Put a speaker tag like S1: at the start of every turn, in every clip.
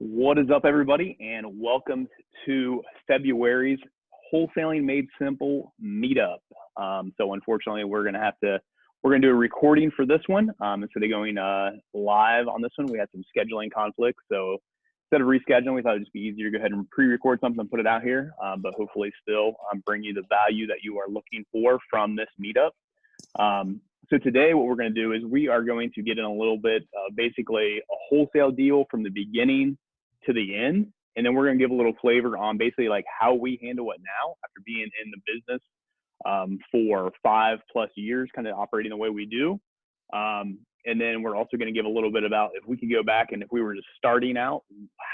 S1: What is up, everybody, and welcome to February's Wholesaling Made Simple Meetup. So unfortunately, we're gonna do a recording for this one. Instead of going live on this one, we had some scheduling conflicts. So instead of rescheduling, we thought it'd just be easier to go ahead and pre-record something and put it out here, but hopefully still bring you the value that you are looking for from this meetup. So today what we're going to do is we are going to get in a little bit basically a wholesale deal from the beginning to the end. And then we're going to give a little flavor on basically like how we handle it now after being in the business for 5+ years, kind of operating the way we do. And then we're also going to give a little bit about if we could go back and if we were just starting out,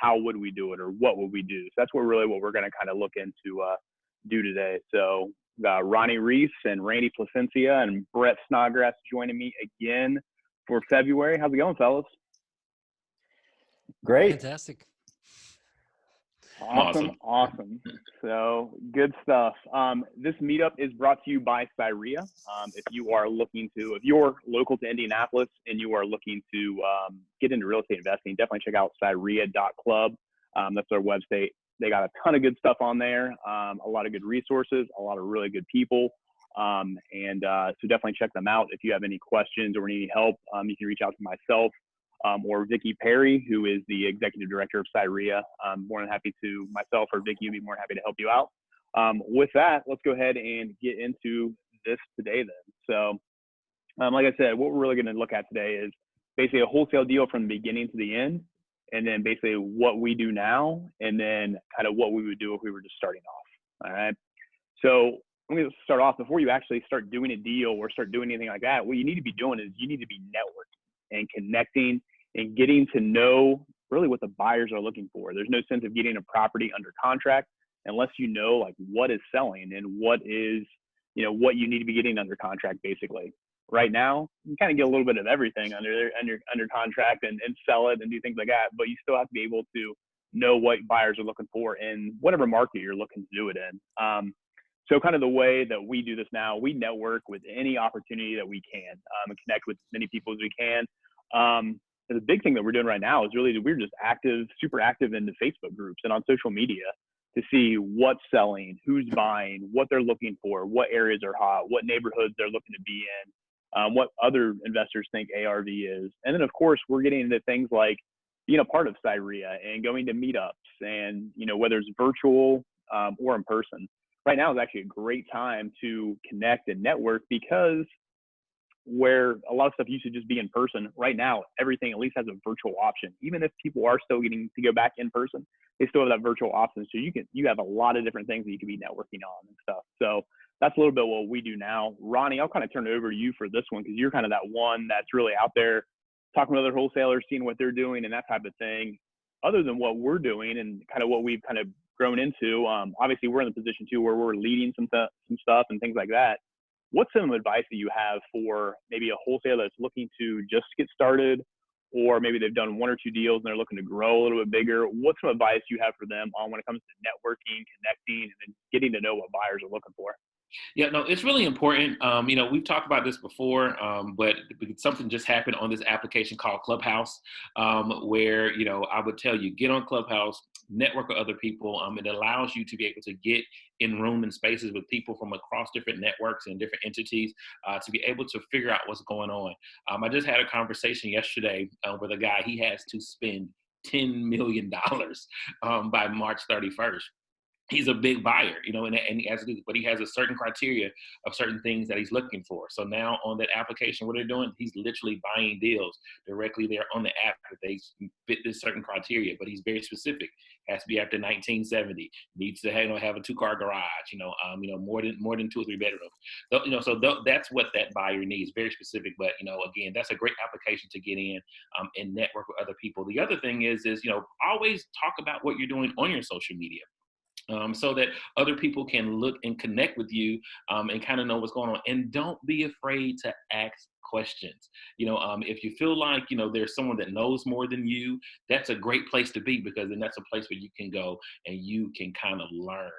S1: how would we do it or what would we do? So that's what we're going to kind of look into do today. So Ronnie Reese and Randy Placencia and Brett Snodgrass joining me again for February. How's it going, fellas?
S2: Great.
S3: Fantastic.
S1: Awesome. So good stuff. This meetup is brought to you by Cyria. If you're local to Indianapolis and you are looking to get into real estate investing, definitely check out cyria.club. That's our website. They got a ton of good stuff on there, a lot of good resources, a lot of really good people. So definitely check them out. If you have any questions or need any help, you can reach out to myself or Vicki Perry, who is the executive director of Cyria. More than happy to, myself or Vicki would be more than happy to help you out. With that, let's go ahead and get into this today then. So like I said, what we're really going to look at today is basically a wholesale deal from the beginning to the end. And then basically what we do now, and then kind of what we would do if we were just starting off. All right. So I'm going to start off before you actually start doing a deal or start doing anything like that. What you need to be doing is you need to be networking and connecting and getting to know really what the buyers are looking for. There's no sense of getting a property under contract unless you know like what is selling and what is, what you need to be getting under contract basically. Right now, you kind of get a little bit of everything under contract and sell it and do things like that, but you still have to be able to know what buyers are looking for in whatever market you're looking to do it in. So kind of the way that we do this now, we network with any opportunity that we can and connect with as many people as we can. The big thing that we're doing right now is really we're just super active in the Facebook groups and on social media to see what's selling, who's buying, what they're looking for, what areas are hot, what neighborhoods they're looking to be in. What other investors think ARV is. And then, of course, we're getting into things like being a part of Cyria and going to meetups and, whether it's virtual or in person. Right now is actually a great time to connect and network because where a lot of stuff used to just be in person, right now, everything at least has a virtual option. Even if people are still getting to go back in person, they still have that virtual option. So you have a lot of different things that you can be networking on and stuff. So that's a little bit what we do now. Ronnie, I'll kind of turn it over to you for this one because you're kind of that one that's really out there talking with other wholesalers, seeing what they're doing and that type of thing. Other than what we're doing and kind of what we've kind of grown into, obviously we're in the position too where we're leading some stuff and things like that. What's some advice that you have for maybe a wholesaler that's looking to just get started, or maybe they've done 1 or 2 deals and they're looking to grow a little bit bigger? What's some advice you have for them on when it comes to networking, connecting, and then getting to know what buyers are looking for?
S2: Yeah, no, it's really important. We've talked about this before, but something just happened on this application called Clubhouse, where, I would tell you, get on Clubhouse, network with other people. It allows you to be able to get in room and spaces with people from across different networks and different entities to be able to figure out what's going on. I just had a conversation yesterday with a guy. He has to spend $10 million by March 31st. He's a big buyer, and but he has a certain criteria of certain things that he's looking for. So now on that application, what they're doing, he's literally buying deals directly there on the app that they fit this certain criteria. But he's very specific. Has to be after 1970. Needs to have a 2-car garage. More than 2 or 3 bedrooms. So that's what that buyer needs. Very specific. But again, that's a great application to get in and network with other people. The other thing is always talk about what you're doing on your social media. So that other people can look and connect with you and kind of know what's going on. And don't be afraid to ask questions. If you feel like, there's someone that knows more than you, that's a great place to be, because then that's a place where you can go and you can kind of learn.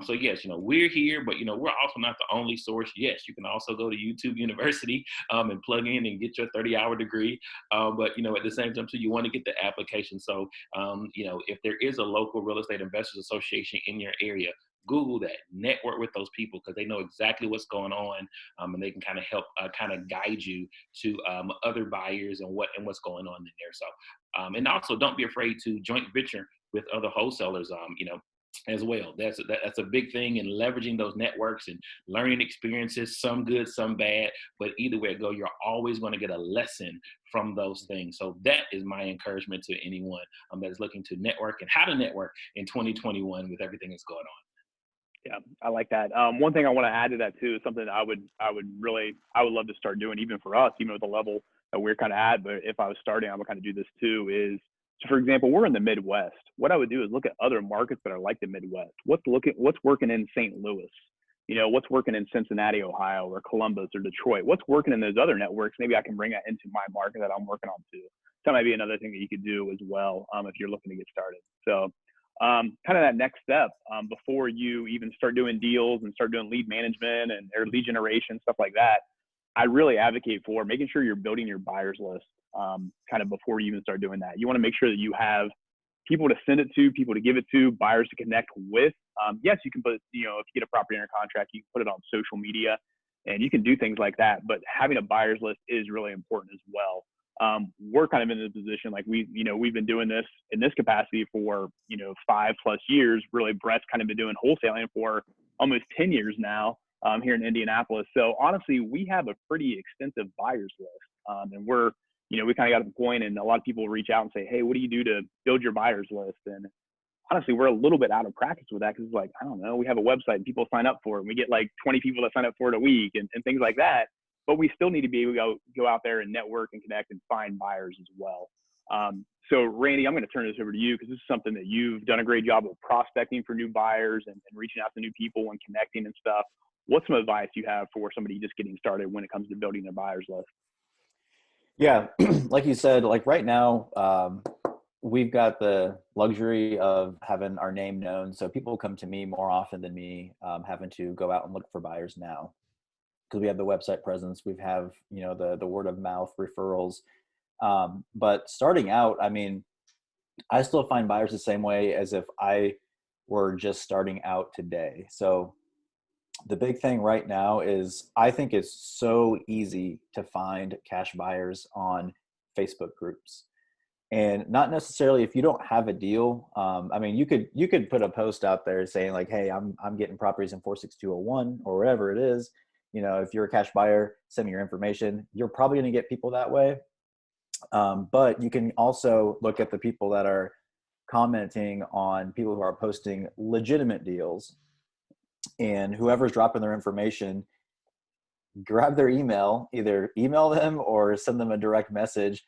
S2: So yes, we're here, but we're also not the only source. Yes, you can also go to YouTube University and plug in and get your 30-hour degree. But at the same time too, you want to get the application. So if there is a local real estate investors association in your area, Google that, network with those people, because they know exactly what's going on, and they can kind of help kind of guide you to other buyers and what's going on in there. So, and also don't be afraid to joint venture with other wholesalers, as well. That's a big thing in leveraging those networks and learning experiences, some good, some bad, but either way it go, you're always going to get a lesson from those things. So that is my encouragement to anyone that is looking to network and how to network in 2021 with everything that's going on.
S1: Yeah, I like that. One thing I want to add to that too is something I would love to start doing, even for us, even at the level that we're kind of at. But if I was starting, I would kind of do this too. Is, so for example, we're in the Midwest. What I would do is look at other markets that are like the Midwest. What's working in St. Louis? What's working in Cincinnati, Ohio, or Columbus, or Detroit? What's working in those other networks? Maybe I can bring that into my market that I'm working on too. So that might be another thing that you could do as well, if you're looking to get started. So kind of that next step, before you even start doing deals and start doing lead management or lead generation, stuff like that, I really advocate for making sure you're building your buyers list, kind of before you even start doing that. You want to make sure that you have people to send it to, people to give it to, buyers to connect with. Yes, you can put, if you get a property under contract, you can put it on social media and you can do things like that. But having a buyers list is really important as well. We're kind of in this position, like we've been doing this in this capacity for, 5+ years. Really, Brett's kind of been doing wholesaling for almost 10 years now, here in Indianapolis. So honestly, we have a pretty extensive buyers list. And we kind of got to the point, and a lot of people reach out and say, hey, what do you do to build your buyers list? And honestly, we're a little bit out of practice with that, because it's like, I don't know, we have a website and people sign up for it. And we get like 20 people that sign up for it a week and things like that. But we still need to be able to go out there and network and connect and find buyers as well. So Randy, I'm going to turn this over to you, because this is something that you've done a great job of prospecting for new buyers and reaching out to new people and connecting and stuff. What's some advice you have for somebody just getting started when it comes to building their buyers list?
S3: Yeah, like you said, like right now, we've got the luxury of having our name known. So people come to me more often than me having to go out and look for buyers now, because we have the website presence, we have, the word of mouth referrals. But starting out, I mean, I still find buyers the same way as if I were just starting out today. So the big thing right now is I think it's so easy to find cash buyers on Facebook groups. And not necessarily if you don't have a deal. I mean, you could put a post out there saying like, hey, I'm getting properties in 46201 or wherever it is. If you're a cash buyer, send me your information. You're probably going to get people that way. But you can also look at the people that are commenting on people who are posting legitimate deals, and whoever's dropping their information, grab their email, either email them or send them a direct message.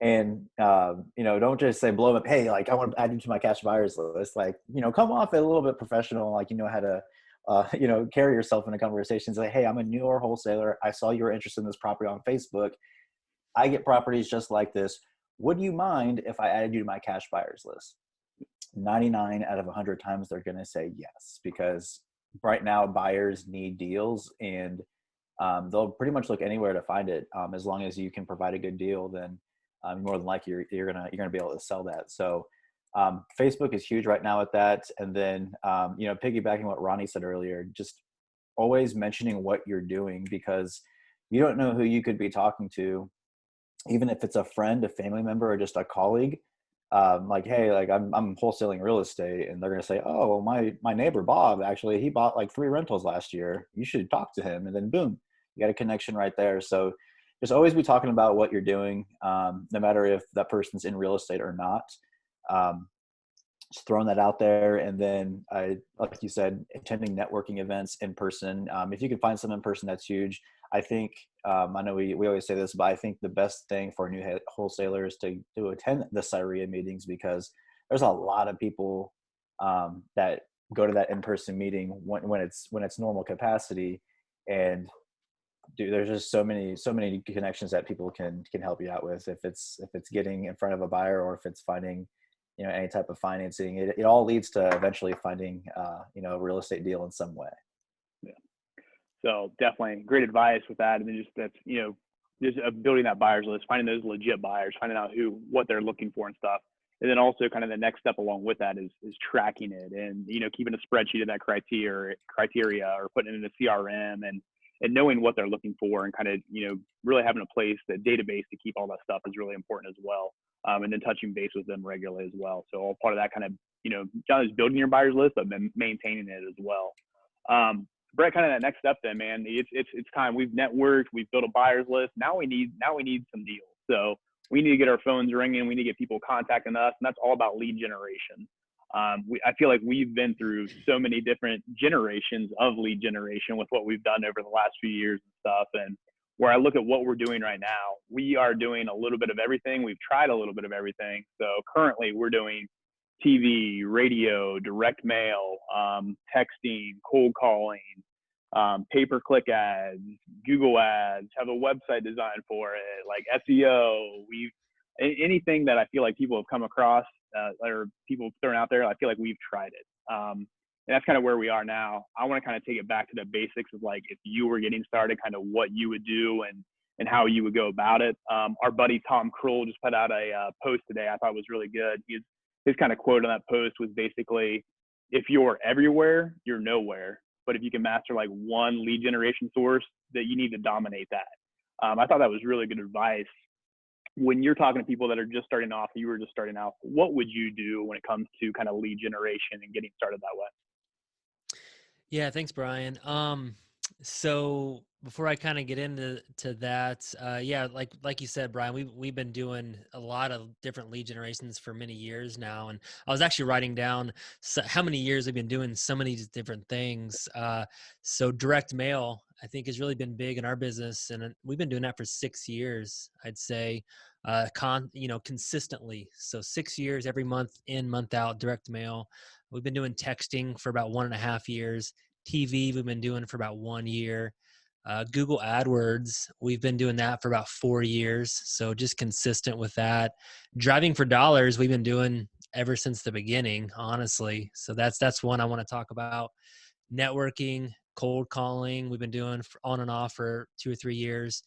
S3: And, don't just say blow them up. Hey, like I want to add you to my cash buyers list. Like, come off a little bit professional, like, how to, carry yourself in a conversation. Say, hey, I'm a newer wholesaler. I saw you were interested in this property on Facebook. I get properties just like this. Would you mind if I added you to my cash buyers list? 99 out of 100 times they're going to say yes, because right now buyers need deals, and they'll pretty much look anywhere to find it. As long as you can provide a good deal, then more than likely you're gonna be able to sell that. So Facebook is huge right now at that. And then piggybacking what Ronnie said earlier, just always mentioning what you're doing, because you don't know who you could be talking to, even if it's a friend, a family member, or just a colleague. Like, hey, like I'm wholesaling real estate, and they're gonna say, oh, well, my neighbor Bob, actually, he bought like 3 rentals last year. You should talk to him. And then boom, you got a connection right there. So just always be talking about what you're doing, no matter if that person's in real estate or not. Just throwing that out there. And then like you said, attending networking events in person. If you can find some in person, that's huge. I think, I know we always say this, but I think the best thing for new wholesalers to attend the Cyria meetings, because there's a lot of people that go to that in-person meeting when it's normal capacity. And there's just so many connections that people can help you out with. If it's getting in front of a buyer, or if it's finding, any type of financing, it all leads to eventually finding, a real estate deal in some way.
S1: Yeah. So definitely great advice with that. And then just that's, just building that buyers list, finding those legit buyers, finding out what they're looking for and stuff. And then also kind of the next step along with that is tracking it and, keeping a spreadsheet of that criteria or putting it in a CRM and knowing what they're looking for and kind of, really having a place, the database to keep all that stuff is really important as well. And then touching base with them regularly as well. So all part of that kind of, not just building your buyers list, but maintaining it as well. Brett, kind of that next step then, man, it's time. We've networked, we've built a buyers list. Now we need some deals. So we need to get our phones ringing. We need to get people contacting us, and that's all about lead generation. I feel like we've been through so many different generations of lead generation with what we've done over the last few years and stuff. And where I look at what we're doing right now, we are doing a little bit of everything. We've tried a little bit of everything. So currently we're doing TV, radio, direct mail, texting, cold calling, pay-per-click ads, Google ads, have a website designed for it, like SEO. Anything that I feel like people have come across or people have thrown out there, I feel like we've tried it. And that's kind of where we are now. I want to kind of take it back to the basics of like, if you were getting started, kind of what you would do and how you would go about it. Our buddy Tom Kroll just put out a post today I thought was really good. His kind of quote on that post was basically, if you're everywhere, you're nowhere. But if you can master like one lead generation source, that you need to dominate that. I thought that was really good advice. When you're talking to people that are just starting off, you were just starting out, what would you do when it comes to kind of lead generation and getting started that way?
S4: Yeah, thanks, Brian. So before I kind of get into that, yeah, like you said, Brian, we've been doing a lot of different lead generations for many years now, and I was actually writing down how many years we've been doing so many different things. So direct mail, I think, has really been big in our business, and we've been doing that for 6 years, I'd say, consistently. So 6 years, every month in, month out, direct mail. We've been doing texting for about 1.5 years. TV, we've been doing for about 1 year. Google AdWords, we've been doing that for about 4 years. So just consistent with that. Driving for dollars, we've been doing ever since the beginning, honestly. So that's one I want to talk about. Networking, cold calling, we've been doing on and off for 2 or 3 years.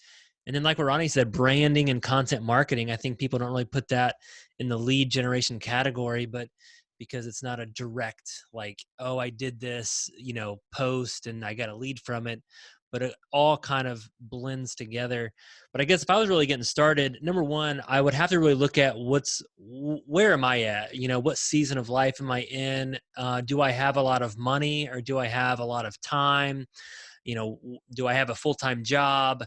S4: And then like what Ronnie said, branding and content marketing, I think people don't really put that in the lead generation category, but because it's not a direct, like, oh, I did this, post and I got a lead from it, but it all kind of blends together. But I guess if I was really getting started, number one, I would have to really look at where am I at? What season of life am I in? Do I have a lot of money, or do I have a lot of time? Do I have a full-time job?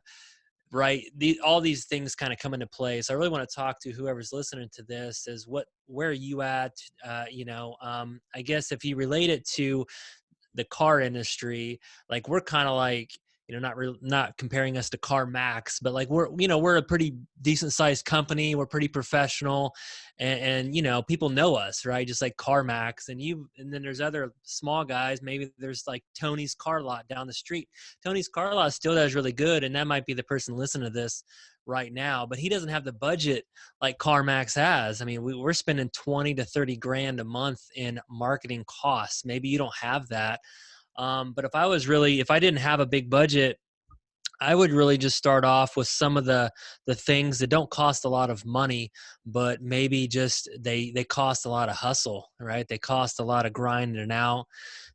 S4: Right. All these things kind of come into play. So I really want to talk to whoever's listening to this is where are you at? I guess if you relate it to the car industry, like we're kind of like, not comparing us to CarMax, but like we're a pretty decent sized company. We're pretty professional, and people know us, right? Just like CarMax, and then there's other small guys. Maybe there's like Tony's Car Lot down the street. Tony's Car Lot still does really good, and that might be the person listening to this right now, but he doesn't have the budget like CarMax has. I mean, we're spending 20 to 30 grand a month in marketing costs. Maybe you don't have that. But if I didn't have a big budget, I would really just start off with some of the things that don't cost a lot of money, but maybe just they cost a lot of hustle, right? They cost a lot of grinding out.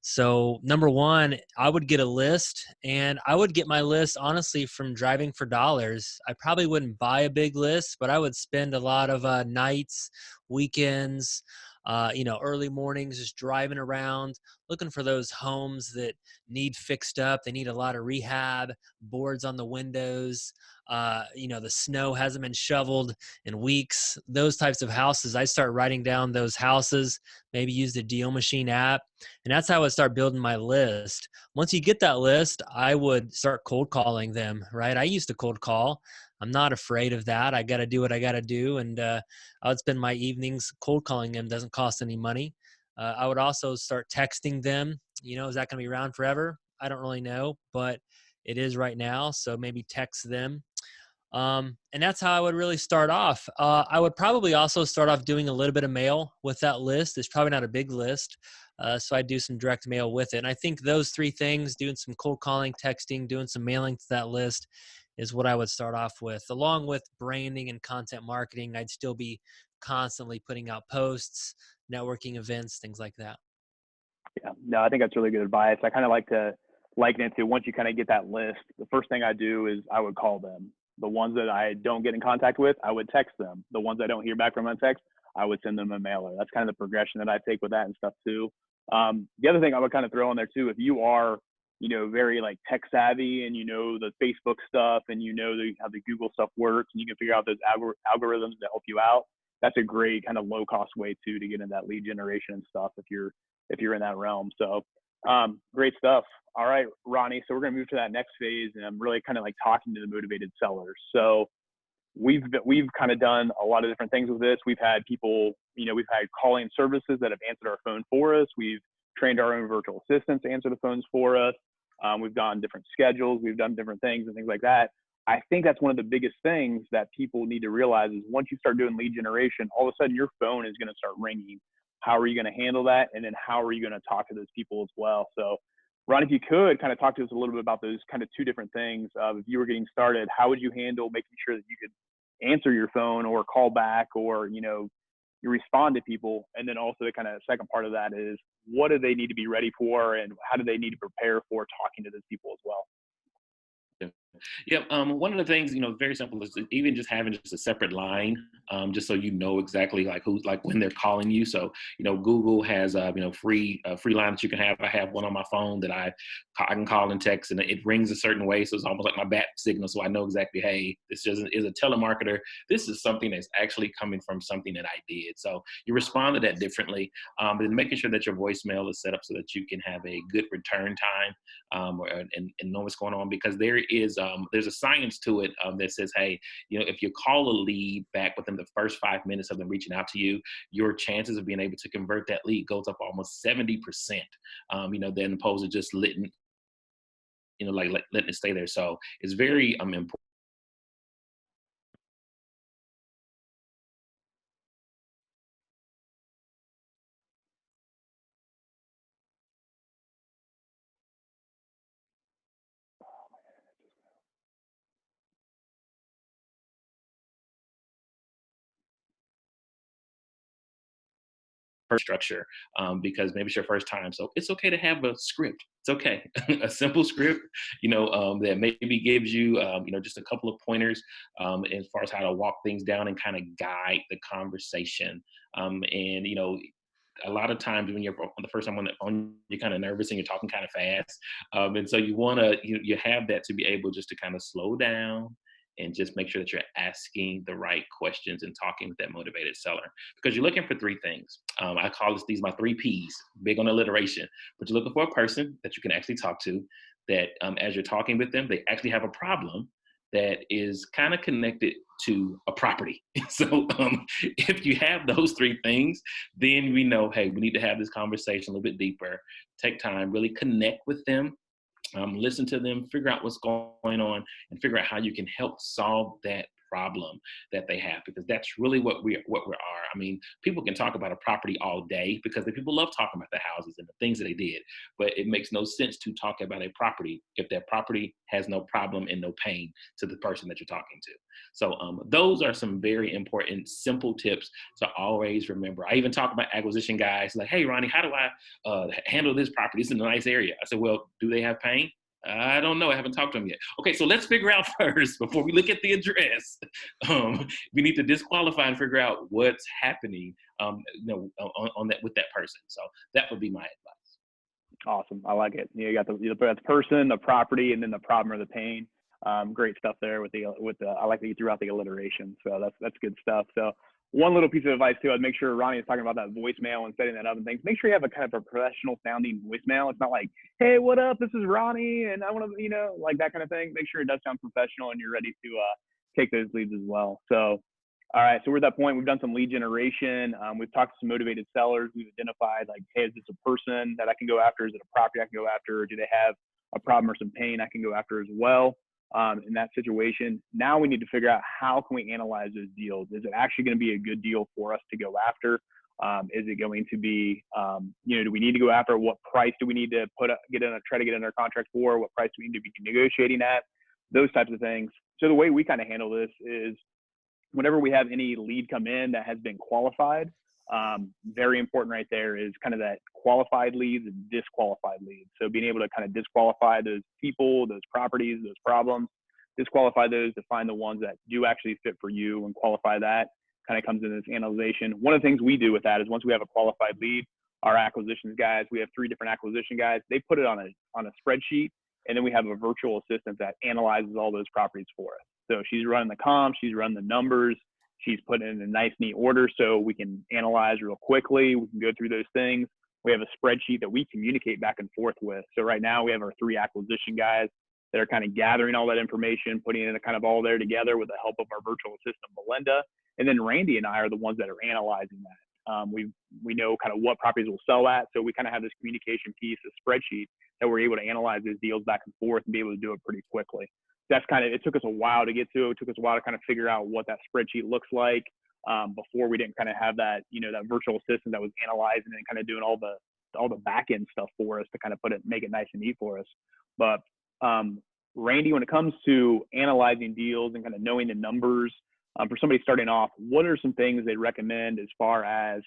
S4: So number one, I would get a list, and I would get my list honestly from driving for dollars. I probably wouldn't buy a big list, but I would spend a lot of nights, weekends, early mornings just driving around, looking for those homes that need fixed up. They need a lot of rehab, boards on the windows. The snow hasn't been shoveled in weeks. Those types of houses, I start writing down those houses, maybe use the Deal Machine app. And that's how I would start building my list. Once you get that list, I would start cold calling them, right? I used to cold call. I'm not afraid of that. I got to do what I got to do. And I would spend my evenings cold calling them. Doesn't cost any money. I would also start texting them. Is that going to be around forever? I don't really know. But it is right now. So maybe text them. And that's how I would really start off. I would probably also start off doing a little bit of mail with that list. It's probably not a big list. So I do some direct mail with it. And I think those three things, doing some cold calling, texting, doing some mailing to that list, is what I would start off with. Along with branding and content marketing, I'd still be constantly putting out posts, networking events, things like that.
S1: Yeah, no, I think that's really good advice. I kind of like to liken it to, once you kind of get that list, the first thing I do is I would call them. The ones that I don't get in contact with, I would text them. The ones I don't hear back from on text, I would send them a mailer. That's kind of the progression that I take with that and stuff too. The other thing I would kind of throw in there too, if you are, very like tech savvy and the Facebook stuff and how the Google stuff works and you can figure out those algorithms that help you out, that's a great kind of low cost way too to get into that lead generation and stuff if you're in that realm. So great stuff. All right, Ronnie. So we're going to move to that next phase, and I'm really kind of like talking to the motivated sellers. So we've kind of done a lot of different things with this. We've had people, we've had calling services that have answered our phone for us. We've trained our own virtual assistants to answer the phones for us. We've done different schedules. We've done different things and things like that. I think that's one of the biggest things that people need to realize is once you start doing lead generation, all of a sudden your phone is going to start ringing. How are you going to handle that? And then how are you going to talk to those people as well? So Ron, if you could kind of talk to us a little bit about those kind of two different things. If you were getting started, how would you handle making sure that you could answer your phone or call back or, you respond to people? And then also the kind of second part of that is, what do they need to be ready for and how do they need to prepare for talking to those people as well?
S2: Yeah, one of the things, very simple is even just having just a separate line, just so you know exactly like who's like when they're calling you. So, Google has, free line that you can have. I have one on my phone that I can call and text and it rings a certain way. So it's almost like my bat signal. So I know exactly, hey, this is a telemarketer. This is something that's actually coming from something that I did. So you respond to that differently, but then making sure that your voicemail is set up so that you can have a good return time and know what's going on, because there's a science to it that says, hey, if you call a lead back within the first 5 minutes of them reaching out to you, your chances of being able to convert that lead goes up almost 70%. Than opposed to just letting it stay there. So it's very important. Structure, because maybe it's your first time. So it's okay to have a script. It's okay. A simple script, that maybe gives you, just a couple of pointers as far as how to walk things down and kind of guide the conversation. And, a lot of times when you're the first time on the phone, you're kind of nervous and you're talking kind of fast. And so you want to, you have that to be able just to kind of slow down and just make sure that you're asking the right questions and talking with that motivated seller, because you're looking for three things. I call these my 3 Ps, big on alliteration, but you're looking for a person that you can actually talk to, that as you're talking with them, they actually have a problem that is kind of connected to a property. So if you have those 3 things, then we know, hey, we need to have this conversation a little bit deeper, take time, really connect with them, listen to them, figure out what's going on, and figure out how you can help solve that problem that they have, because that's really what we are. I mean, people can talk about a property all day because the people love talking about the houses and the things that they did, but it makes no sense to talk about a property if that property has no problem and no pain to the person that you're talking to. So those are some very important, simple tips to always remember. I even talk about acquisition guys like, hey, Ronnie, how do I handle this property? It's in a nice area. I said, well, do they have pain? I don't know. I haven't talked to them yet. Okay, so let's figure out first, before we look at the address, we need to disqualify and figure out what's happening, on that with that person. So that would be my advice.
S1: Awesome. I like it. You got the person, the property, and then the problem or the pain. Great stuff there with the I like that you threw out the alliteration. So that's good stuff. So one little piece of advice too, I'd make sure Ronnie is talking about that voicemail and setting that up and things. Make sure you have a kind of a professional sounding voicemail. It's not like, hey, what up? This is Ronnie, and I want to, like that kind of thing. Make sure it does sound professional and you're ready to take those leads as well. So, all right. So we're at that point. We've done some lead generation. We've talked to some motivated sellers. We've identified like, hey, is this a person that I can go after? Is it a property I can go after? Or do they have a problem or some pain, I can go after as well. In that situation, now we need to figure out how can we analyze those deals. Is it actually going to be a good deal for us to go after? Is it going to be, do we need to go after? What price do we need to try to get under contract for? What price do we need to be negotiating at? Those types of things. So the way we kind of handle this is whenever we have any lead come in that has been qualified, very important right there is kind of that qualified leads and disqualified leads. So being able to kind of disqualify those people, those properties, those problems, disqualify those to find the ones that do actually fit for you and qualify that kind of comes in this analyzation. One of the things we do with that is once we have a qualified lead, our acquisitions guys, we have 3 different acquisition guys, they put it on a spreadsheet, and then we have a virtual assistant that analyzes all those properties for us. So she's running the comps, she's running the numbers, she's putting in a nice, neat order so we can analyze real quickly. We can go through those things. We have a spreadsheet that we communicate back and forth with. So right now we have our 3 acquisition guys that are kind of gathering all that information, putting it kind of all there together with the help of our virtual assistant, Melinda. And then Randy and I are the ones that are analyzing that. We know kind of what properties will sell at. So we kind of have this communication piece, a spreadsheet that we're able to analyze those deals back and forth and be able to do it pretty quickly. That's kind of, it took us a while to get to. It took us a while to kind of figure out what that spreadsheet looks like. Before we didn't kind of have that, that virtual assistant that was analyzing and kind of doing all the back end stuff for us to kind of make it nice and neat for us. But Randy, when it comes to analyzing deals and kind of knowing the numbers, for somebody starting off, what are some things they recommend as far as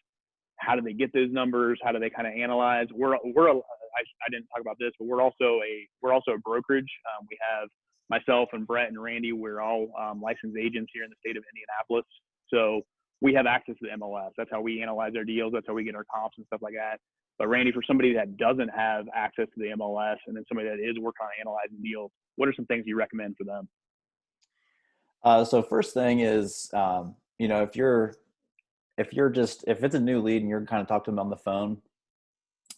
S1: how do they get those numbers? How do they kind of analyze? I didn't talk about this, but we're also a brokerage. We have myself and Brett and Randy. We're all licensed agents here in the state of Indianapolis. So we have access to the MLS. That's how we analyze our deals. That's how we get our comps and stuff like that. But Randy, for somebody that doesn't have access to the MLS and then somebody that is working on analyzing deals, what are some things you recommend for them?
S3: So first thing is, if it's a new lead and you're kind of talking to them on the phone,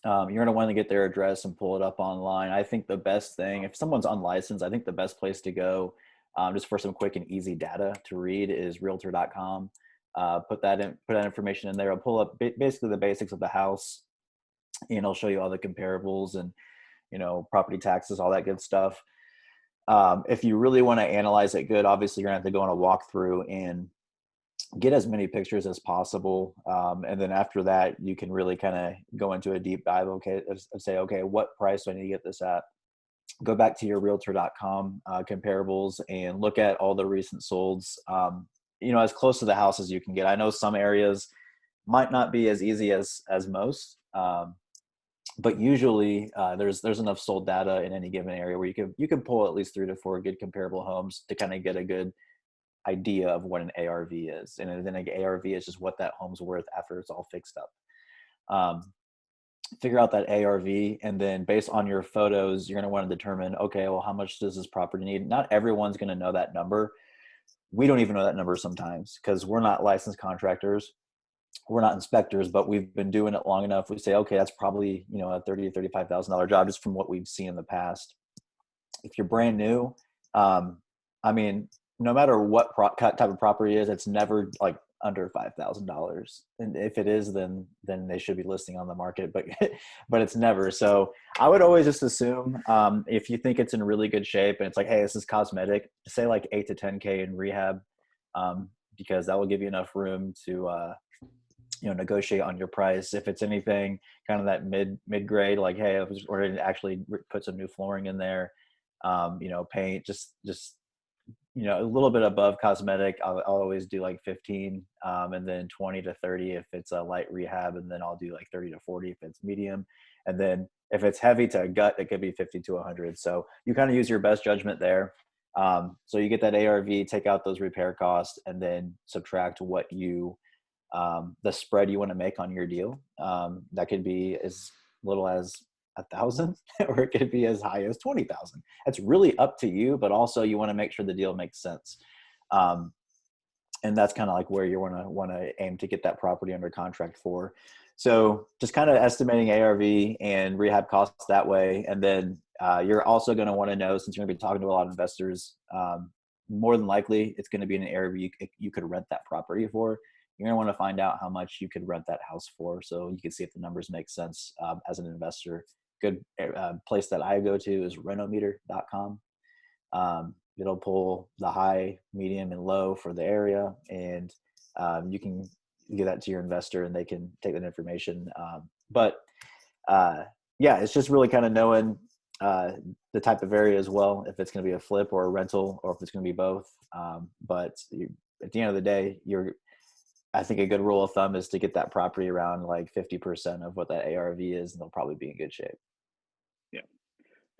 S3: you're going to want to get their address and pull it up online. I think the best thing, if someone's unlicensed, I think the best place to go just for some quick and easy data to read is realtor.com. Put that information in there. It'll pull up basically the basics of the house, and it'll show you all the comparables and, property taxes, all that good stuff. If you really want to analyze it good, obviously you're going to have to go on a walkthrough and get as many pictures as possible. And then after that, you can really kind of go into a deep dive. Okay, and say, okay, what price do I need to get this at? Go back to your realtor.com comparables and look at all the recent solds, as close to the house as you can get. I know some areas might not be as easy as most, but usually there's enough sold data in any given area where you can pull at least 3 to 4 good comparable homes to kind of get a good idea of what an ARV is. And then an ARV is just what that home's worth after it's all fixed up. Figure out that ARV, and then based on your photos, you're going to want to determine, okay, well, how much does this property need? Not everyone's going to know that number. We don't even know that number sometimes because we're not licensed contractors. We're not inspectors, but we've been doing it long enough. We say, okay, that's probably, a $30,000 to $35,000 job just from what we've seen in the past. If you're brand new, no matter what type of property it is, it's never like under $5,000. And if it is, then they should be listing on the market, but it's never. So I would always just assume, if you think it's in really good shape and it's like, hey, this is cosmetic, say like 8 to 10K in rehab, because that will give you enough room to, negotiate on your price. If it's anything kind of that mid grade, like, hey, we're going to actually put some new flooring in there, paint, just a little bit above cosmetic, I'll always do like 15, and then 20 to 30 if it's a light rehab, and then I'll do like 30 to 40 if it's medium, and then if it's heavy to gut, it could be 50 to 100. So you kind of use your best judgment there. So you get that ARV, take out those repair costs, and then subtract what the spread you want to make on your deal. That could be as little as 1,000, or it could be as high as 20,000. It's really up to you, but also you want to make sure the deal makes sense. And that's kind of like where you want to aim to get that property under contract for. So just kind of estimating ARV and rehab costs that way. And then you're also going to want to know, since you're going to be talking to a lot of investors, more than likely it's going to be an ARV you could rent that property for. You're going to want to find out how much you could rent that house for, so you can see if the numbers make sense as an investor. good place that I go to is renometer.com. It'll pull the high, medium, and low for the area, and you can give that to your investor and they can take that information. Yeah, it's just really kind of knowing the type of area as well, if it's going to be a flip or a rental, or if it's going to be both. At the end of the day, I think a good rule of thumb is to get that property around like 50% of what that ARV is, and they'll probably be in good shape.
S1: Yeah.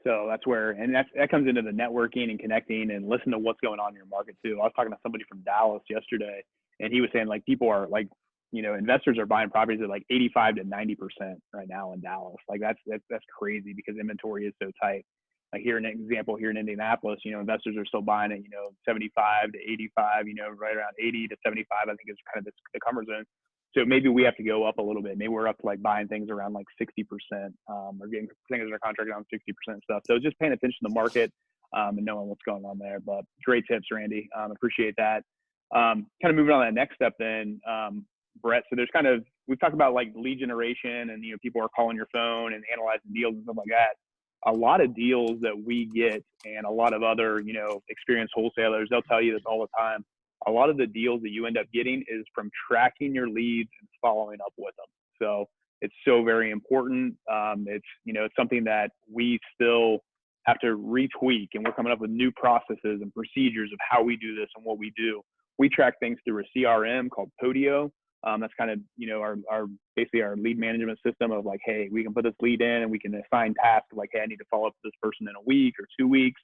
S1: So that's where, and that comes into the networking and connecting and listen to what's going on in your market too. I was talking to somebody from Dallas yesterday, and he was saying like people are like, investors are buying properties at like 85 to 90% right now in Dallas. Like that's crazy because inventory is so tight. Like here, an example here in Indianapolis, investors are still buying at, 75 to 85, right around 80 to 75, I think is kind of the comfort zone. So maybe we have to go up a little bit. Maybe we're up to like buying things around like 60%, or getting things under contract around 60% stuff. So just paying attention to the market, and knowing what's going on there. But great tips, Randy. Appreciate that. Kind of moving on to that next step then, Brett. So we've talked about like lead generation and, people are calling your phone and analyzing deals and stuff like that. A lot of deals that we get and a lot of other, experienced wholesalers, they'll tell you this all the time. A lot of the deals that you end up getting is from tracking your leads and following up with them. So it's so very important. It's something that we still have to retweak, and we're coming up with new processes and procedures of how we do this and what we do. We track things through a CRM called Podio. That's kind of, our basically our lead management system of like, hey, we can put this lead in and we can assign tasks like, hey, I need to follow up with this person in a week or 2 weeks.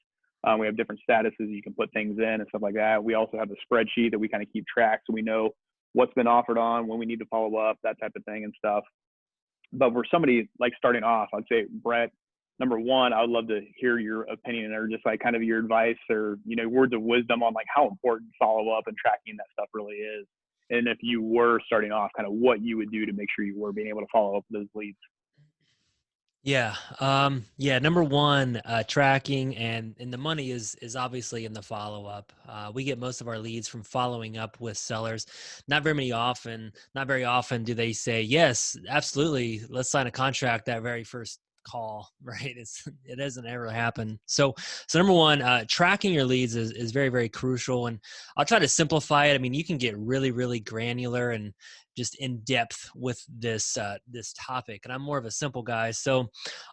S1: We have different statuses you can put things in and stuff like that. We also have a spreadsheet that we kind of keep track so we know what's been offered on, when we need to follow up, that type of thing and stuff. But for somebody like starting off, I'd say, Brett, number one, I would love to hear your opinion or just like kind of your advice or, words of wisdom on like how important follow up and tracking that stuff really is. And if you were starting off, kind of what you would do to make sure you were being able to follow up those leads.
S4: Yeah. Number one, tracking and the money is obviously in the follow up. We get most of our leads from following up with sellers. Not very often do they say, yes, absolutely, let's sign a contract that very first call, right? It doesn't ever happen. So number one, tracking your leads is very, very crucial. And I'll try to simplify it. I mean, you can get really, really granular and just in depth with this topic. And I'm more of a simple guy. So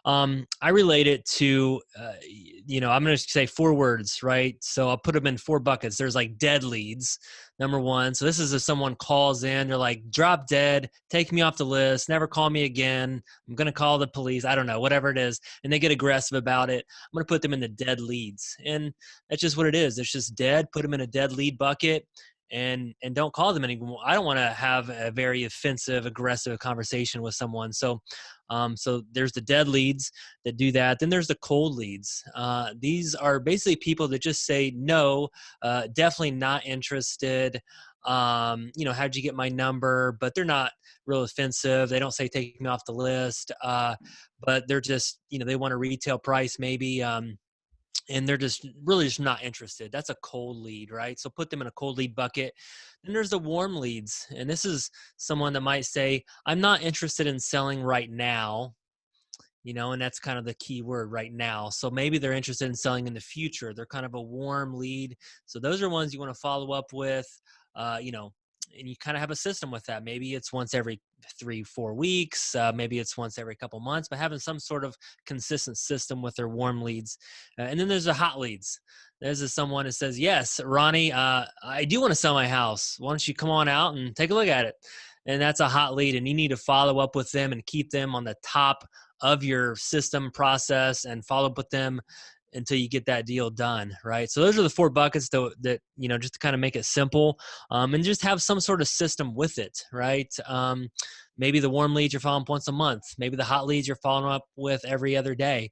S4: I relate it to, I'm going to say 4 words, right? So I'll put them in 4 buckets. There's like dead leads, number one. So this is if someone calls in, they're like, drop dead, take me off the list, never call me again. I'm going to call the police. I don't know, whatever it is. And they get aggressive about it. I'm going to put them in the dead leads. And that's just what it is. It's just dead. Put them in a dead lead bucket. And don't call them anymore. I don't want to have a very offensive, aggressive conversation with someone. So there's the dead leads that do that. Then there's the cold leads. These are basically people that just say, no, definitely not interested. How'd you get my number? But they're not real offensive. They don't say, take me off the list. But they're just, they want a retail price maybe. And they're just really just not interested. That's a cold lead, right? So put them in a cold lead bucket. Then there's the warm leads. And this is someone that might say, I'm not interested in selling right now, and that's kind of the key word, right now. So maybe they're interested in selling in the future. They're kind of a warm lead. So those are ones you want to follow up with, and you kind of have a system with that. Maybe it's once every 3-4 weeks. Maybe it's once every couple months, but having some sort of consistent system with their warm leads. And then there's the hot leads. There's someone that says, yes, Ronnie, I do want to sell my house. Why don't you come on out and take a look at it? And that's a hot lead, and you need to follow up with them and keep them on the top of your system process and follow up with them until you get that deal done, right? So those are the 4 buckets that just to kind of make it simple, and just have some sort of system with it, right? Maybe the warm leads you're following up once a month. Maybe the hot leads you're following up with every other day.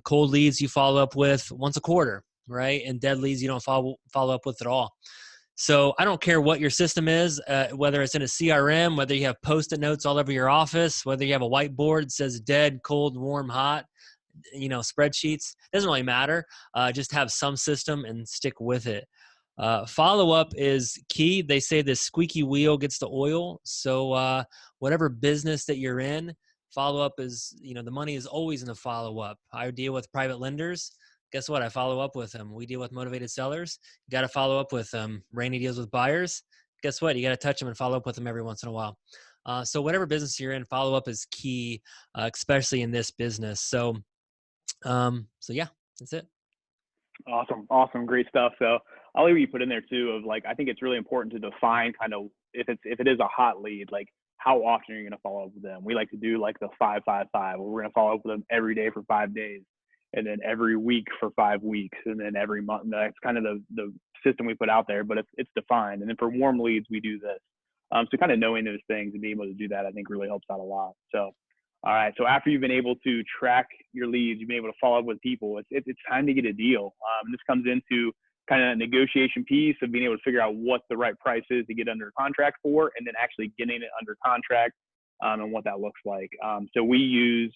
S4: Cold leads you follow up with once a quarter, right? And dead leads you don't follow up with at all. So I don't care what your system is, whether it's in a CRM, whether you have Post-it notes all over your office, whether you have a whiteboard that says dead, cold, warm, hot, spreadsheets, doesn't really matter. Just have some system and stick with it. Follow-up is key. They say the squeaky wheel gets the oil. So whatever business that you're in, Follow-up is, the money is always in the follow-up. I deal with private lenders. Guess what? I follow up with them. We deal with motivated sellers. You got to follow up with them. Randy deals with buyers. Guess what? You got to touch them and follow up with them every once in a while. So whatever business you're in, follow up is key, especially in this business. So yeah, that's it.
S1: Awesome, great stuff. So I'll leave what you put in there too of like, I think it's really important to define kind of if it is a hot lead, like how often are you going to follow up with them? We like to do like the 5-5-5, where we're going to follow up with them every day for 5 days, and then every week for 5 weeks, and then every month. That's kind of the system we put out there, but it's defined. And then for warm leads, we do this. So kind of knowing those things and being able to do that, I think really helps out a lot. So, all right. So after you've been able to track your leads, you've been able to follow up with people, it's time to get a deal. This comes into kind of negotiation piece of being able to figure out what the right price is to get under contract for, and then actually getting it under contract, and what that looks like. So we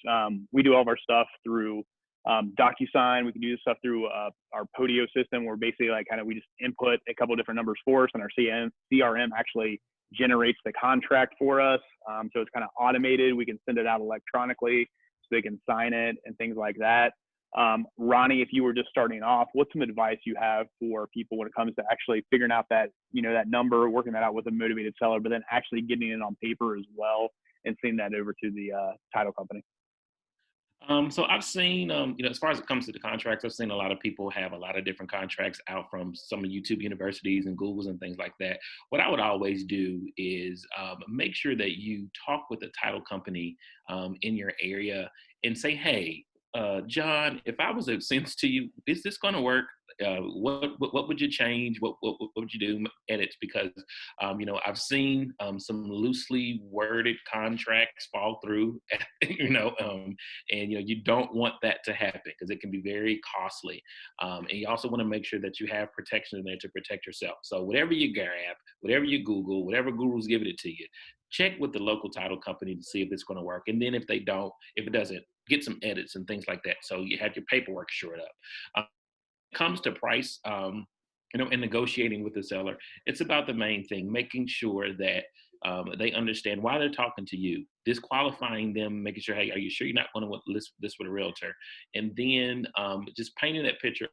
S1: do all of our stuff through DocuSign. We can do this stuff through our Podio system, where basically like kind of we just input a couple of different numbers for us, and our CRM actually generates the contract for us. So it's kind of automated. We can send it out electronically so they can sign it and things like that. Ronnie, if you were just starting off, what's some advice you have for people when it comes to actually figuring out that, that number, working that out with a motivated seller, but then actually getting it on paper as well and sending that over to the title company?
S2: So I've seen, as far as it comes to the contracts, I've seen a lot of people have a lot of different contracts out from some of YouTube universities and Googles and things like that. What I would always do is make sure that you talk with the title company in your area and say, hey, John, if I was to send this to you, is this going to work? What would you change? What would you do edits? Because I've seen some loosely worded contracts fall through, and you don't want that to happen because it can be very costly. And you also want to make sure that you have protection in there to protect yourself. So whatever you grab, whatever you Google, whatever Google's giving it to you, check with the local title company to see if it's going to work. And then if it doesn't, get some edits and things like that, so you have your paperwork shored up. Comes to price, and negotiating with the seller, it's about the main thing, making sure that they understand why they're talking to you, disqualifying them, making sure, hey, are you sure you're not going to list this with a realtor? And then just painting that picture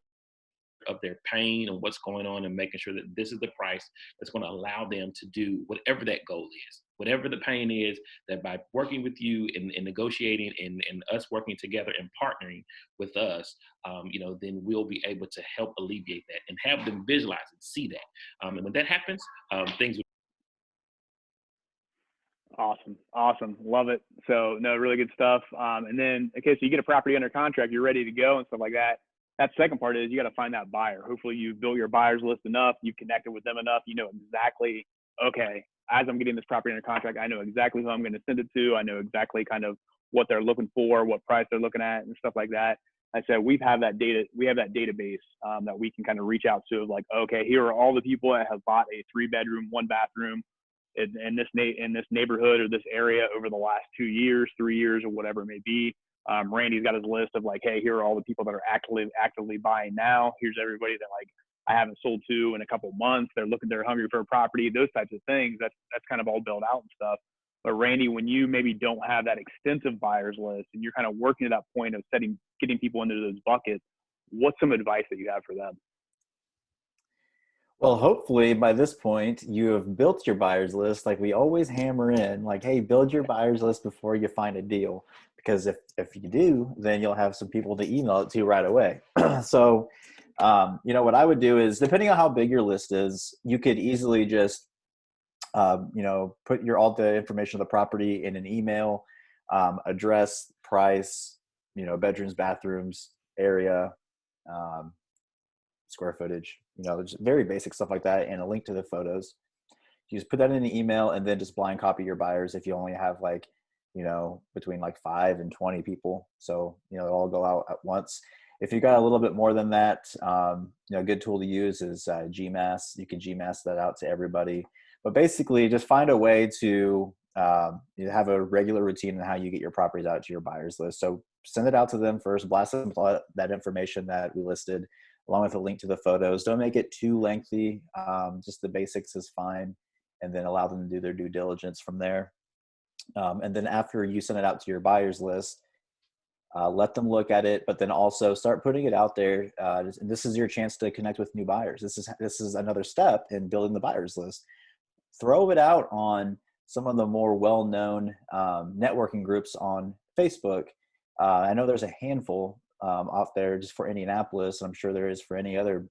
S2: of their pain and what's going on, and making sure that this is the price that's going to allow them to do whatever that goal is, whatever the pain is, that by working with you and negotiating and us working together and partnering with us, then we'll be able to help alleviate that and have them visualize and see that. And when that happens, things will.
S1: Awesome. Love it. So no, really good stuff. And then, okay, so you get a property under contract, you're ready to go and stuff like that. That second part is you got to find that buyer. Hopefully you've built your buyers list enough, you've connected with them enough, you know exactly, okay, as I'm getting this property under contract, I know exactly who I'm going to send it to. I know exactly kind of what they're looking for, what price they're looking at and stuff like that. I said, we have that database that we can kind of reach out to, of like, okay, here are all the people that have bought a 3-bedroom, 1-bathroom in this neighborhood or this area over the last 2 years, 3 years, or whatever it may be. Randy's got his list of like, hey, here are all the people that are actively buying now. Here's everybody that like I haven't sold to in a couple months. They're hungry for a property, those types of things. That's kind of all built out and stuff. But Randy, when you maybe don't have that extensive buyers list and you're kind of working to that point of getting people into those buckets, what's some advice that you have for them?
S3: Well, hopefully by this point you have built your buyers list. Like we always hammer in, like, hey, build your buyers list before you find a deal. Because if you do, then you'll have some people to email it to right away. So, what I would do is, depending on how big your list is, you could easily just, put all the information of the property in an email, address, price, bedrooms, bathrooms, area, square footage, just very basic stuff like that, and a link to the photos. You just put that in the email and then just blind copy your buyers if you only have like, between like 5 and 20 people. So, it'll all go out at once. If you got a little bit more than that, a good tool to use is GMass. You can GMass that out to everybody. But basically just find a way to have a regular routine in how you get your properties out to your buyers list. So send it out to them first, blast them with that information that we listed, along with a link to the photos. Don't make it too lengthy. Just the basics is fine. And then allow them to do their due diligence from there. And then after you send it out to your buyers list, let them look at it, but then also start putting it out there. This is your chance to connect with new buyers. This is another step in building the buyers list. Throw it out on some of the more well-known networking groups on Facebook. I know there's a handful out there just for Indianapolis. I'm sure there is for any other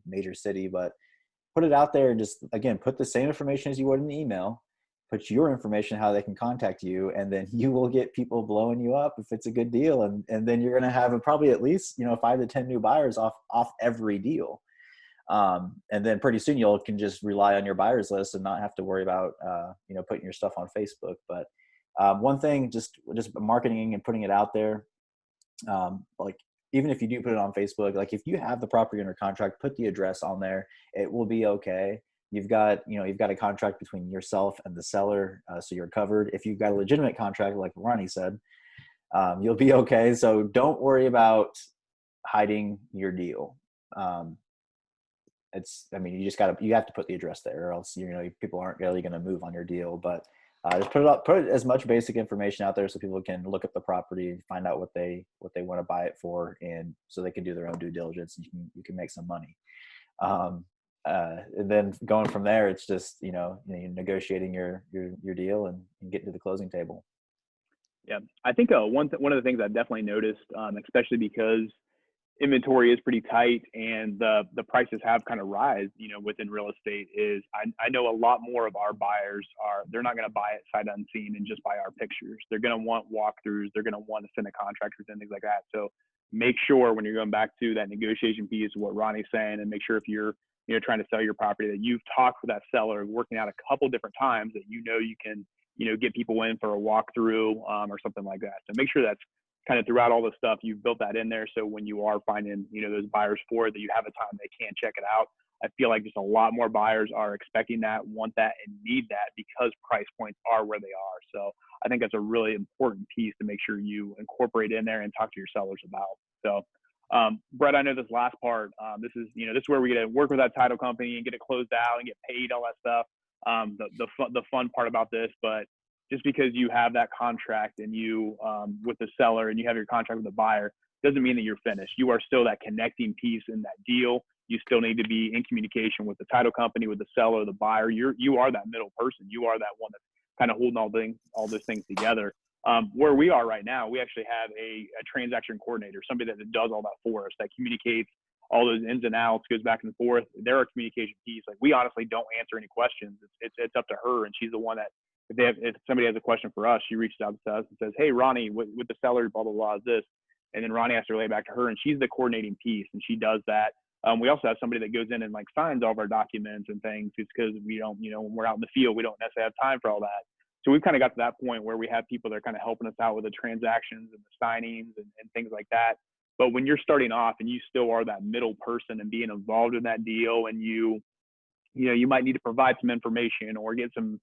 S3: major city, but put it out there and just, again, put the same information as you would in the email. Put your information, how they can contact you, and then you will get people blowing you up if it's a good deal. And then you're going to have probably at least 5 to 10 new buyers off every deal. And then pretty soon you can just rely on your buyers list and not have to worry about putting your stuff on Facebook. But one thing, just marketing and putting it out there, like even if you do put it on Facebook, like if you have the property under contract, put the address on there. It will be okay. You've got a contract between yourself and the seller, so you're covered. If you've got a legitimate contract, like Ronnie said, you'll be okay. So don't worry about hiding your deal. You have to put the address there, or else people aren't really going to move on your deal. But just put as much basic information out there so people can look at the property and find out what they want to buy it for, and so they can do their own due diligence and you can make some money. And then going from there, it's just negotiating your deal and getting to the closing table.
S1: Yeah, I think one of the things I've definitely noticed, especially because inventory is pretty tight and the prices have kind of rise, within real estate, is I know a lot more of our buyers they're not going to buy it sight unseen and just buy our pictures. They're going to want walkthroughs. They're going to want to send a contractor and things like that. So make sure when you're going back to that negotiation piece, what Ronnie's saying, and make sure if you're trying to sell your property, that you've talked with that seller, working out a couple different times that you can get people in for a walkthrough or something like that. So make sure that's kind of throughout all the stuff, you've built that in there. So when you are finding, those buyers for it, that you have a time they can check it out. I feel like just a lot more buyers are expecting that, want that, and need that because price points are where they are. So I think that's a really important piece to make sure you incorporate in there and talk to your sellers about. So, Brett, I know this last part, this is where we get to work with that title company and get it closed out and get paid, all that stuff. The fun part about this, but just because you have that contract and you with the seller and you have your contract with the buyer doesn't mean that you're finished. You are still that connecting piece in that deal. You still need to be in communication with the title company, with the seller, the buyer. You are that middle person. You are that one that's kind of holding all those things together. Where we are right now, we actually have a transaction coordinator, somebody that does all that for us, that communicates all those ins and outs, goes back and forth. They're a communication piece. Like, we honestly don't answer any questions. It's up to her, and she's the one that if somebody has a question for us, she reaches out to us and says, "Hey, Ronnie, with the seller, blah blah blah, is this?" And then Ronnie has to relay back to her, and she's the coordinating piece, and she does that. We also have somebody that goes in and signs all of our documents and things, just because we don't, when we're out in the field, we don't necessarily have time for all that. So we've kind of got to that point where we have people that are kind of helping us out with the transactions and the signings and things like that. But when you're starting off and you still are that middle person and being involved in that deal, and you might need to provide some information or get some,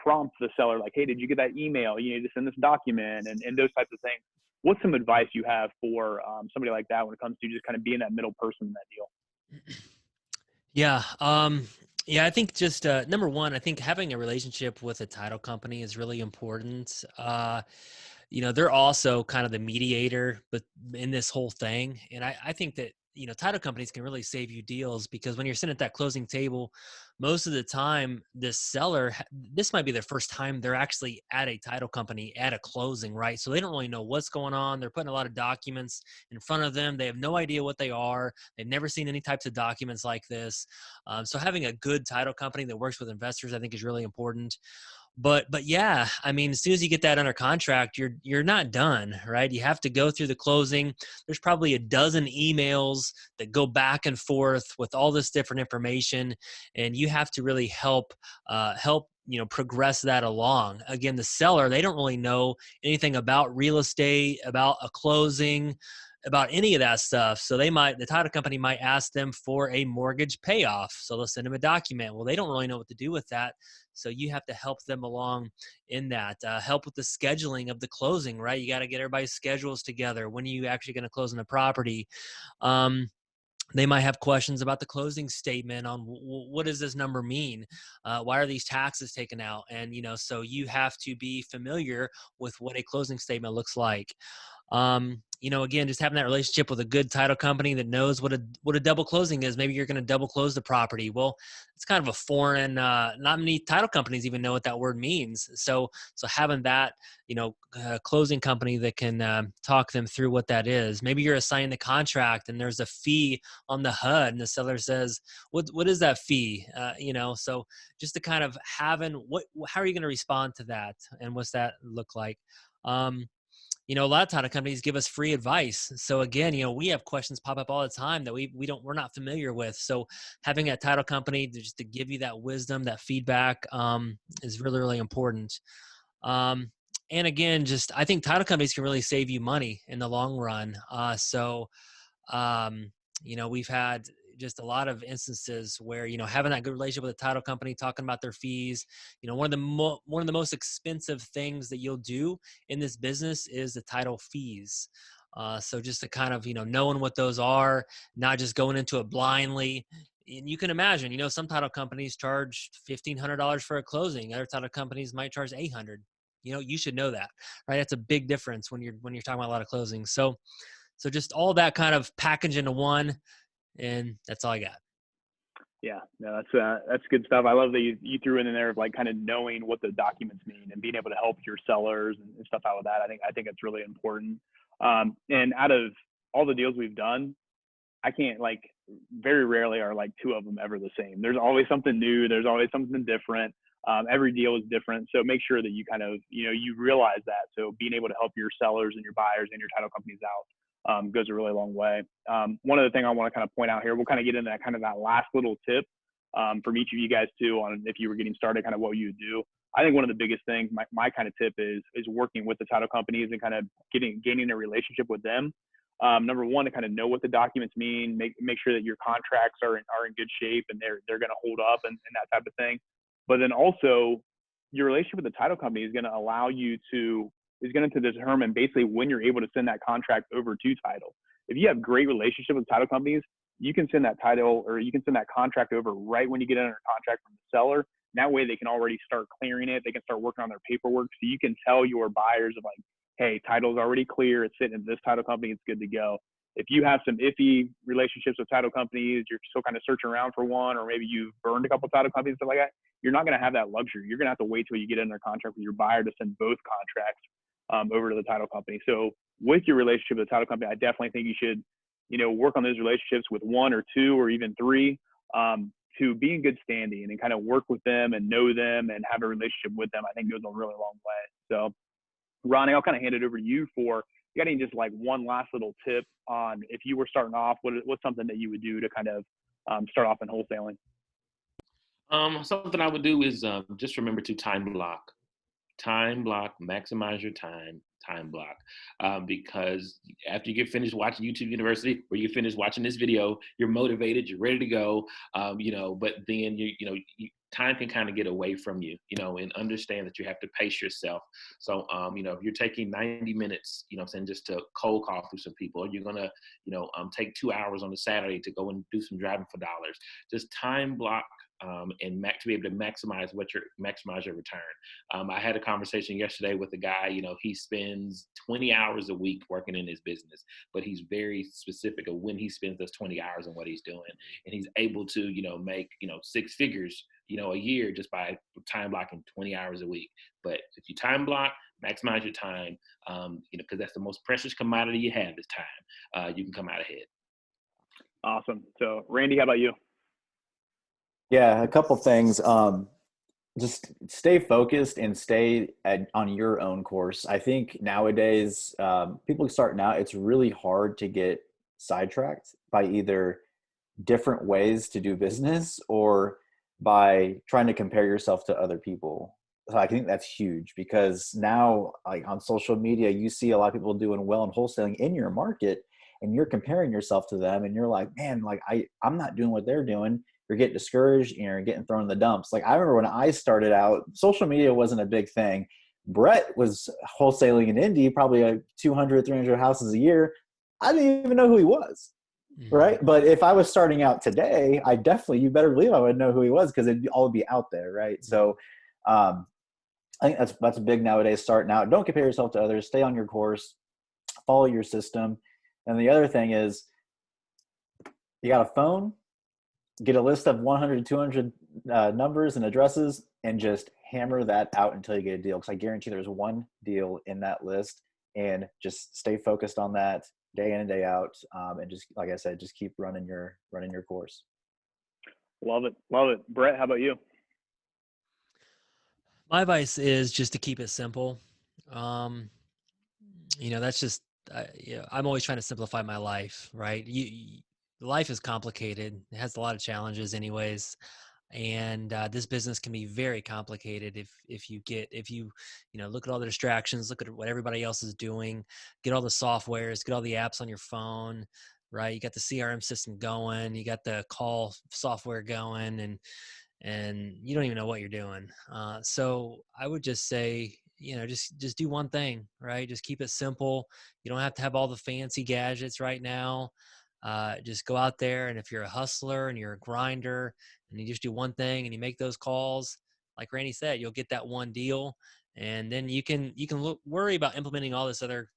S1: prompt the seller, like, "Hey, did you get that email? You need to send this document," and those types of things. What's some advice you have for somebody like that when it comes to just kind of being that middle person in that deal?
S4: Yeah. Yeah, I think just number one, I think having a relationship with a title company is really important. They're also kind of the mediator, but in this whole thing. And I think that, title companies can really save you deals, because when you're sitting at that closing table, most of the time the seller, this might be their first time they're actually at a title company at a closing, right? So they don't really know what's going on. They're putting a lot of documents in front of them. They have no idea what they are. They've never seen any types of documents like this. So having a good title company that works with investors, I think, is really important. But yeah, I mean, as soon as you get that under contract, you're not done, right? You have to go through the closing. There's probably a dozen emails that go back and forth with all this different information, and you have to really help progress that along. Again, the seller, they don't really know anything about real estate, about a closing, about any of that stuff. So the title company might ask them for a mortgage payoff. So they'll send them a document. Well, they don't really know what to do with that. So you have to help them along in that. Help with the scheduling of the closing, right? You got to get everybody's schedules together. When are you actually going to close on the property? They might have questions about the closing statement on what does this number mean? Why are these taxes taken out? And, so you have to be familiar with what a closing statement looks like. Again, just having that relationship with a good title company that knows what a double closing is. Maybe you're going to double close the property. Well, it's kind of a foreign, not many title companies even know what that word means. So having that, closing company that can talk them through what that is. Maybe you're assigning the contract and there's a fee on the HUD and the seller says, what is that fee? So just to kind of having how are you going to respond to that? And what's that look like? A lot of title companies give us free advice. So again, we have questions pop up all the time that we're not familiar with. So having a title company just to give you that wisdom, that feedback, is really, really important. And again, I think title companies can really save you money in the long run. We've had just a lot of instances where, having that good relationship with a title company, talking about their fees, one of the most expensive things that you'll do in this business is the title fees. So just to kind of, knowing what those are, not just going into it blindly. And you can imagine, some title companies charge $1,500 for a closing. Other title companies might charge $800. You should know that, right? That's a big difference when you're talking about a lot of closings. So just all that kind of package into one, and that's all I got.
S1: Yeah, no, that's good stuff. I love that you threw in there of like kind of knowing what the documents mean and being able to help your sellers and stuff out with that. I think it's really important. And out of all the deals we've done, I can't very rarely are two of them ever the same. There's always something new. There's always something different. Every deal is different. So make sure that you kind of, you realize that. So being able to help your sellers and your buyers and your title companies out goes a really long way. One other thing I want to kind of point out here, we'll kind of get into that last little tip from each of you guys too, on if you were getting started, kind of what you would do. I think one of the biggest things, my kind of tip is working with the title companies and kind of gaining a relationship with them. Number one, to kind of know what the documents mean, make sure that your contracts are in good shape and they're going to hold up and that type of thing. But then also your relationship with the title company is going to allow you is going to determine basically when you're able to send that contract over to title. If you have great relationship with title companies, you can send that title or you can send that contract over right when you get under contract from the seller. And that way they can already start clearing it. They can start working on their paperwork. So you can tell your buyers of hey, title's already clear. It's sitting in this title company. It's good to go. If you have some iffy relationships with title companies, you're still kind of searching around for one, or maybe you've burned a couple of title companies, stuff like that, you're not going to have that luxury. You're going to have to wait till you get under contract with your buyer to send both contracts over to the title company. So with your relationship with the title company, I definitely think you should, work on those relationships with one or two or even three to be in good standing and kind of work with them and know them and have a relationship with them. I think goes a really long way. So Ronnie, I'll kind of hand it over to you for, you got any just one last little tip on if you were starting off, what's something that you would do to kind of start off in wholesaling?
S2: Something I would do is just remember to time block, maximize your time block, because after you get finished watching YouTube University or you finish watching this video, you're motivated, you're ready to go, but then time can kind of get away from you, and understand that you have to pace yourself. So, if you're taking 90 minutes, saying just to cold call through some people, or you're going to, take 2 hours on a Saturday to go and do some driving for dollars, just time block. And to be able to maximize your return. I had a conversation yesterday with a guy, he spends 20 hours a week working in his business, but he's very specific of when he spends those 20 hours and what he's doing. And he's able to, make, 6 figures, a year just by time blocking 20 hours a week. But if you time block, maximize your time, because that's the most precious commodity you have is time. You can come out ahead.
S1: Awesome. So Randy, how about you?
S3: Yeah, a couple things. Just stay focused and stay on your own course. I think nowadays, people starting out, it's really hard to get sidetracked by either different ways to do business or by trying to compare yourself to other people. So I think that's huge because now, on social media, you see a lot of people doing well in wholesaling in your market, and you're comparing yourself to them, and you're like, man, I'm not doing what they're doing. You're getting discouraged and you're getting thrown in the dumps. I remember when I started out, social media wasn't a big thing. Brett was wholesaling in Indy, probably 200, 300 houses a year. I didn't even know who he was. right? But if I was starting out today, you better believe I would know who he was because it'd all be out there, right? So I think that's big nowadays, starting out. Don't compare yourself to others. Stay on your course, follow your system. And the other thing is, you got a phone, get a list of 100, 200 numbers and addresses, and just hammer that out until you get a deal. Because I guarantee there's one deal in that list, and just stay focused on that day in and day out. And just, like I said, just keep running your course.
S1: Love it. Love it. Brett, how about you?
S4: My advice is just to keep it simple. That's just, I'm always trying to simplify my life, right? Life is complicated. It has a lot of challenges anyways. And this business can be very complicated if you look at all the distractions, look at what everybody else is doing, get all the softwares, get all the apps on your phone, right? You got the CRM system going, you got the call software going, and you don't even know what you're doing. So I would just say, just do one thing, right? Just keep it simple. You don't have to have all the fancy gadgets right now. Just go out there, and if you're a hustler and you're a grinder and you just do one thing and you make those calls, like Randy said, you'll get that one deal, and then you can worry about implementing all this other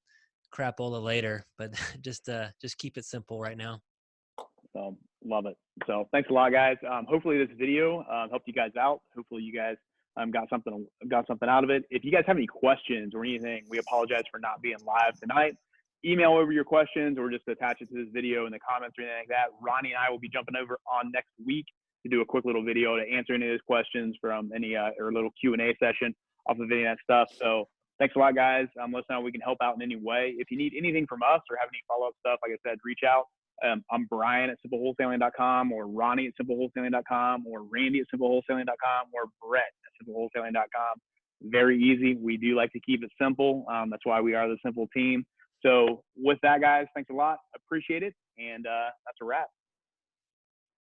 S4: crapola later. But just keep it simple right now.
S1: So love it. So thanks a lot, guys. Hopefully this video helped you guys out. Hopefully you guys got something out of it. If you guys have any questions or anything, we apologize for not being live tonight. Email over your questions or just attach it to this video in the comments or anything like that. Ronnie and I will be jumping over on next week to do a quick little video to answer any of those questions from any or a little Q&A session off of any of that stuff. So thanks a lot, guys. Let us know if we can help out in any way. If you need anything from us or have any follow-up stuff, like I said, reach out. I'm Brian at simplewholesaling.com, or Ronnie at simplewholesaling.com, or Randy at simplewholesaling.com, or Brett at simplewholesaling.com. Very easy. We do like to keep it simple. That's why we are the simple team. So with that, guys, thanks a lot. Appreciate it. And that's a wrap.